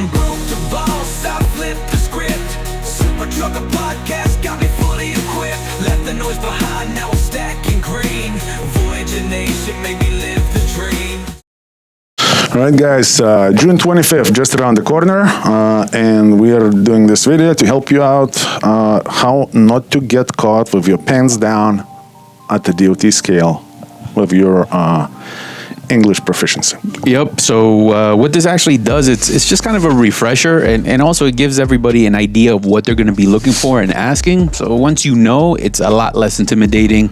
I'm broke the boss, I flipped the script. Super Trucker Podcast got me fully equipped. Left the noise behind, now I'm stacking green. Voyager Nation made me live the dream. All right, guys, June 25th, just around the corner, and we are doing this video to help you out how not to get caught with your pants down at the DOT scale with your English proficiency. Yep. So what this actually does, it's just kind of a refresher, and also it gives everybody an idea of what they're going to be looking for and asking. So once you know, it's a lot less intimidating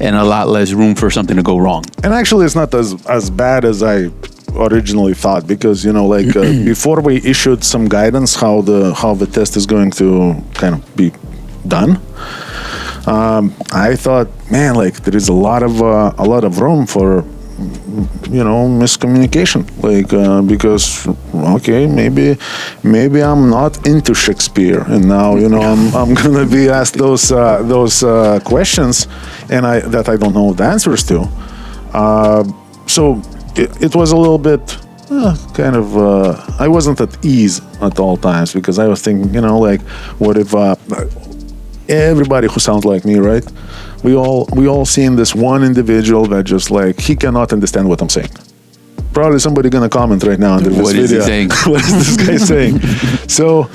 and a lot less room for something to go wrong. And actually, it's not as bad as I originally thought, because before we issued some guidance how the test is going to kind of be done, I thought, man, there is a lot of room for miscommunication, because okay, maybe I'm not into Shakespeare, and now I'm gonna be asked those questions and that I don't know the answers to. So it was a little bit I wasn't at ease at all times, because I was thinking, what if everybody who sounds like me, right? We all seen this one individual that just he cannot understand what I'm saying. Probably somebody gonna comment right now under this video. What is he saying? What is this guy saying? So,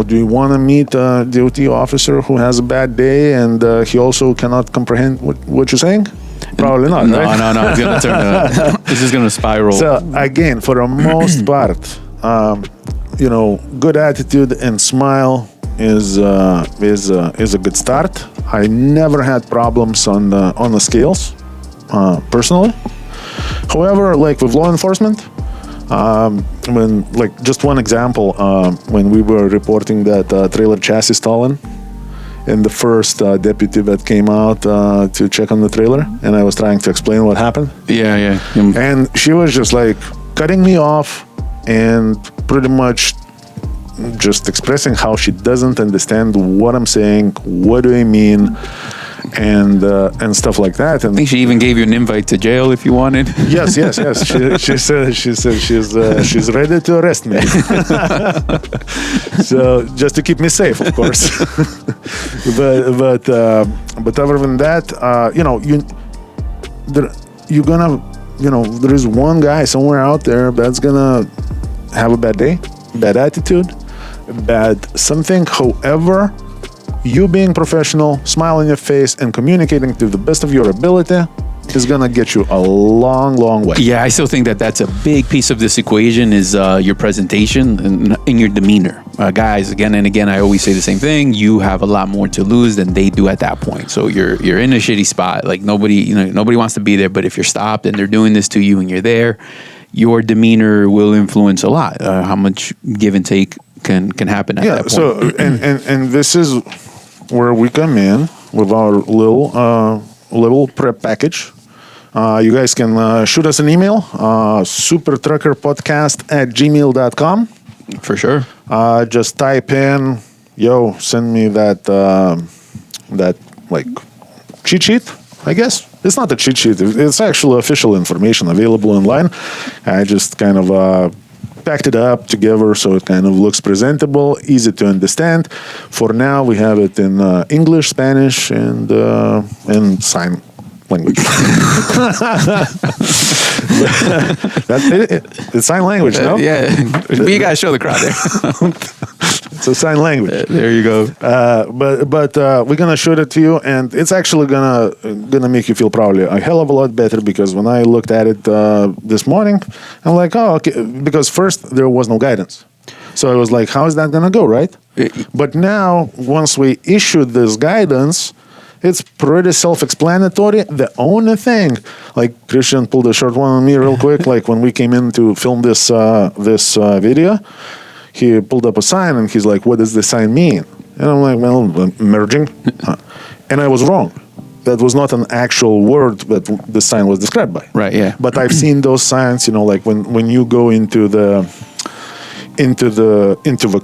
do you want to meet a DOT officer who has a bad day and he also cannot comprehend what you're saying? Probably not, right? No. It's gonna turn. This is gonna spiral. So again, for the most part, good attitude and smile is a good start. I never had problems on the scales, personally. However, with law enforcement, when just one example, when we were reporting that trailer chassis stolen, and the first deputy that came out to check on the trailer, and I was trying to explain what happened. Yeah. And she was just cutting me off and pretty much just expressing how she doesn't understand what I'm saying, what do I mean, and stuff like that. And I think she even gave you an invite to jail if you wanted. Yes. She said she's ready to arrest me. So just to keep me safe, of course. but other than that, there is one guy somewhere out there that's gonna have a bad day, bad attitude, bad something. However, you being professional, smile on your face, and communicating to the best of your ability is gonna get you a long, long way. Yeah, I still think that's a big piece of this equation is your presentation and your demeanor. Guys, again and again, I always say the same thing. You have a lot more to lose than they do at that point. So you're in a shitty spot. Nobody wants to be there. But if you're stopped and they're doing this to you and you're there, your demeanor will influence a lot. How much give and take can happen at that point. So and this is where we come in with our little prep package. You guys can shoot us an email, supertruckerpodcast@gmail.com. For sure. Just type in, send me that cheat sheet, I guess. It's not a cheat sheet. It's actually official information available online. I just kind of packed it up together so it kind of looks presentable, easy to understand. For now, we have it in English, Spanish, and sign language. It's sign language, no? Yeah. You guys show the crowd there. It's a sign language. There you go. But we're gonna show it to you, and it's actually gonna make you feel probably a hell of a lot better, because when I looked at it this morning, I'm like, oh, okay, because first there was no guidance. So I was like, how is that gonna go, right? But now, once we issued this guidance, it's pretty self-explanatory. The only thing, Christian pulled a short one on me real quick, when we came in to film this video, he pulled up a sign and he's like, what does this sign mean? And I'm like, well, merging. And I was wrong. That was not an actual word that the sign was described by. Right, yeah. But I've seen those signs, when you go into the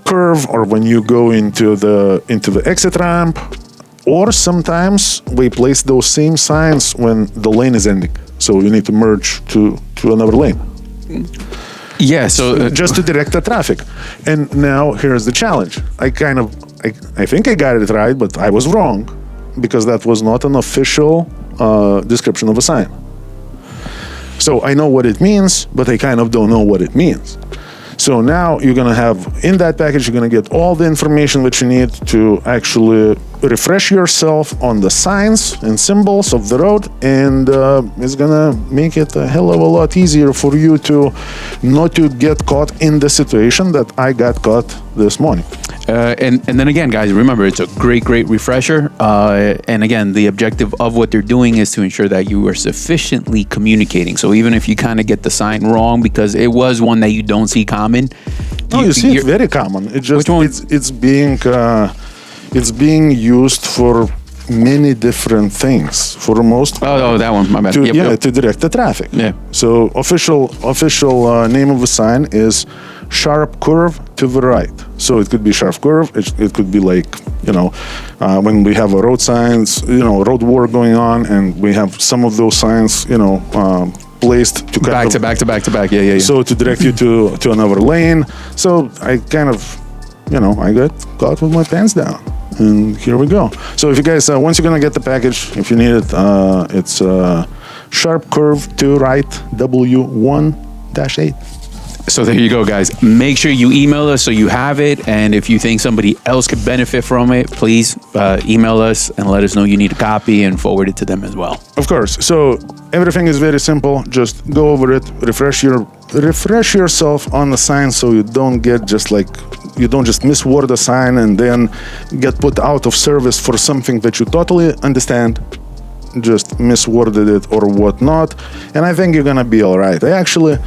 curve, or when you go into the exit ramp, or sometimes we place those same signs when the lane is ending. So you need to merge to another lane. Yeah, so just to direct the traffic. And now here's the challenge. I think I got it right, but I was wrong because that was not an official description of a sign. So I know what it means, but I kind of don't know what it means. So now you're going to have, in that package, you're going to get all the information that you need to actually refresh yourself on the signs and symbols of the road, and it's going to make it a hell of a lot easier for you to not to get caught in the situation that I got caught this morning. And then again, guys, remember, it's a great refresher. And again, the objective of what they're doing is to ensure that you are sufficiently communicating. So even if you kind of get the sign wrong, because it was one that you don't see common. No, you see it's very common. It just it's being used for many different things. For the most part. Oh, that one. My bad. To direct the traffic. Yeah. So official name of the sign is sharp curve to the right. So it could be sharp curve. It could be like, when we have a road signs, road work going on, and we have some of those signs, placed to back to back. Yeah. So to direct you to another lane. So I kind of, I got caught with my pants down. And here we go. So if you guys, once you're going to get the package, if you need it, it's sharp curve to right W1-8. So there you go, guys. Make sure you email us so you have it. And if you think somebody else could benefit from it, please email us and let us know you need a copy and forward it to them as well. Of course. So everything is very simple. Just go over it, refresh yourself on the sign so you don't get you don't just misword the sign and then get put out of service for something that you totally understand. Just misworded it or whatnot. And I think you're going to be all right. I actually...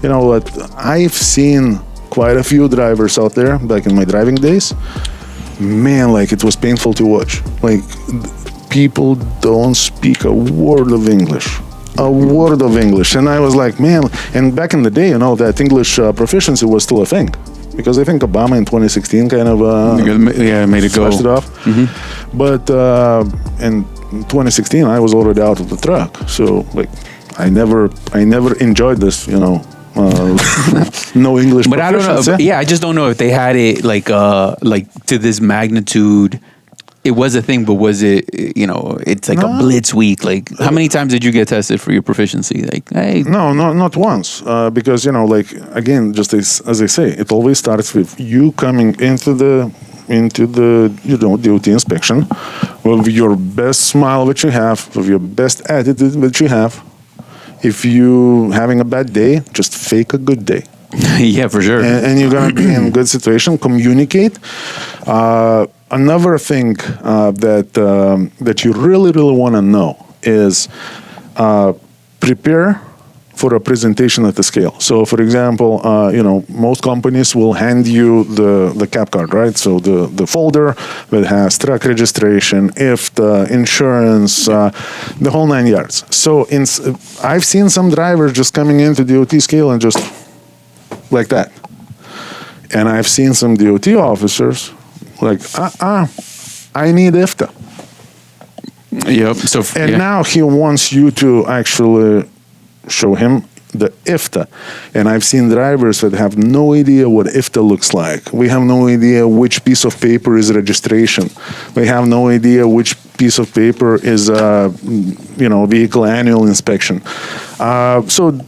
You know what? I've seen quite a few drivers out there back in my driving days. Man, it was painful to watch. People don't speak a word of English. And I was like, man, and back in the day, that English proficiency was still a thing. Because I think Obama in 2016 kind of made it go. It off. Mm-hmm. But in 2016, I was already out of the truck. So, I never enjoyed this, no English. But I don't know. I just don't know if they had it to this magnitude. It was a thing, but was it? It's like a blitz week. How many times did you get tested for your proficiency? No, not once. Because again, just as I say, it always starts with you coming into the duty inspection with your best smile that you have, with your best attitude that you have. If you having a bad day, just fake a good day. Yeah, for sure. And you're gonna be in a good situation. Communicate. Another thing that you really want to know is prepare for a presentation at the scale. So, for example, most companies will hand you the cap card, right? So the folder that has truck registration, IFTA, insurance, the whole 9 yards. So I've seen some drivers just coming into DOT scale and just like that. And I've seen some DOT officers I need IFTA. Yep. Now he wants you to actually show him the IFTA. And I've seen drivers that have no idea what IFTA looks like. We have no idea which piece of paper is registration. We have no idea which piece of paper is, vehicle annual inspection. So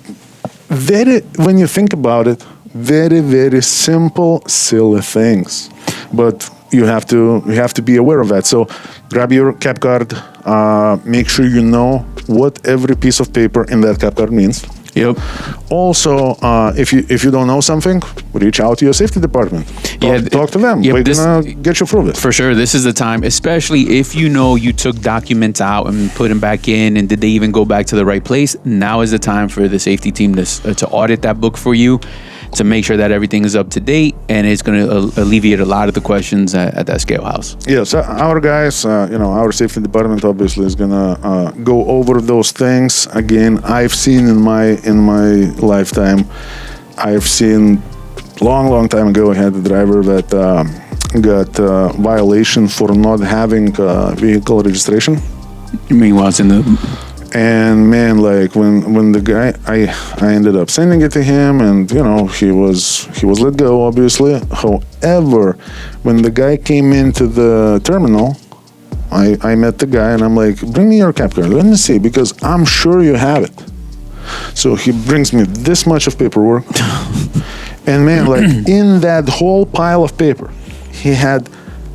when you think about it, very, very simple, silly things. But you have to be aware of that. So grab your cap card, make sure you know what every piece of paper in that cap card means. Yep. Also, if you don't know something, reach out to your safety department. Talk to them. We're gonna get you through it. For sure, this is the time, especially if you took documents out and put them back in, and did they even go back to the right place? Now is the time for the safety team to audit that book for you, to make sure that everything is up to date, and it's going to alleviate a lot of the questions at that scale house. Yes, our guys, our safety department obviously is going to go over those things. Again, I've seen in my lifetime, I've seen long time ago, I had a driver that got violation for not having vehicle registration. You mean while it's in the... And man, like when the guy, I ended up sending it to him, and he was let go, obviously. However, when the guy came into the terminal, I met the guy and I'm like, bring me your cap card, let me see, because I'm sure you have it. So he brings me this much of paperwork, and man, like in that whole pile of paper, he had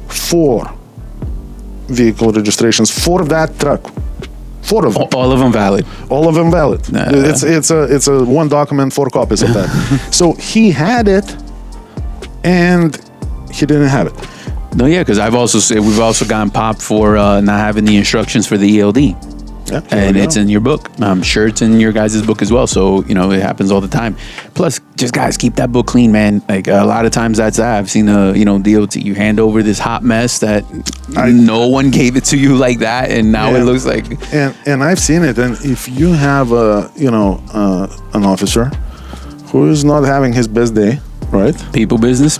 4 vehicle registrations for that truck. 4 of them. All of them valid. All of them valid. It's a one document, 4 copies of that. So he had it, and he didn't have it. No, yeah, because we've also gotten popped for not having the instructions for the ELD. Yeah, and it's in your book. I'm sure it's in your guys' book as well. So, it happens all the time. Plus, just guys, keep that book clean, man. Like a lot of times I've seen DOT, you hand over this hot mess that no one gave it to you like that. And now it looks like. And I've seen it. And if you have an officer who is not having his best day, right? People business.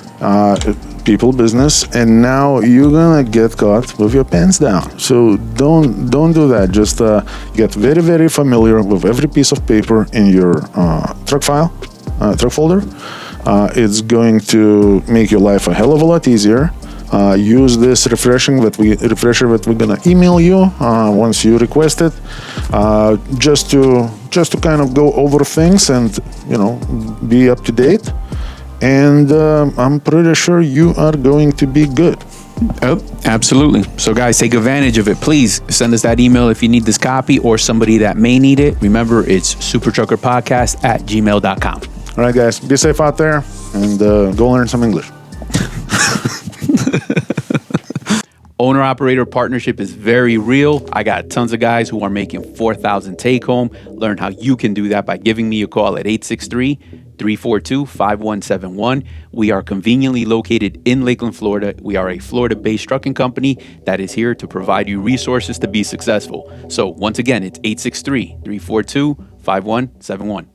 People business, and now you're gonna get caught with your pants down. So don't do that. Just get very, very familiar with every piece of paper in your truck folder. It's going to make your life a hell of a lot easier. Use this refresher that we're gonna email you once you request it, just to kind of go over things and be up to date. And I'm pretty sure you are going to be good. Oh, absolutely. So, guys, take advantage of it. Please send us that email if you need this copy or somebody that may need it. Remember, it's supertruckerpodcast@gmail.com. All right, guys, be safe out there and go learn some English. Owner-operator partnership is very real. I got tons of guys who are making $4,000 take-home. Learn how you can do that by giving me a call at 863-342-5171. We are conveniently located in Lakeland, Florida. We are a Florida-based trucking company that is here to provide you resources to be successful. So once again, it's 863-342-5171.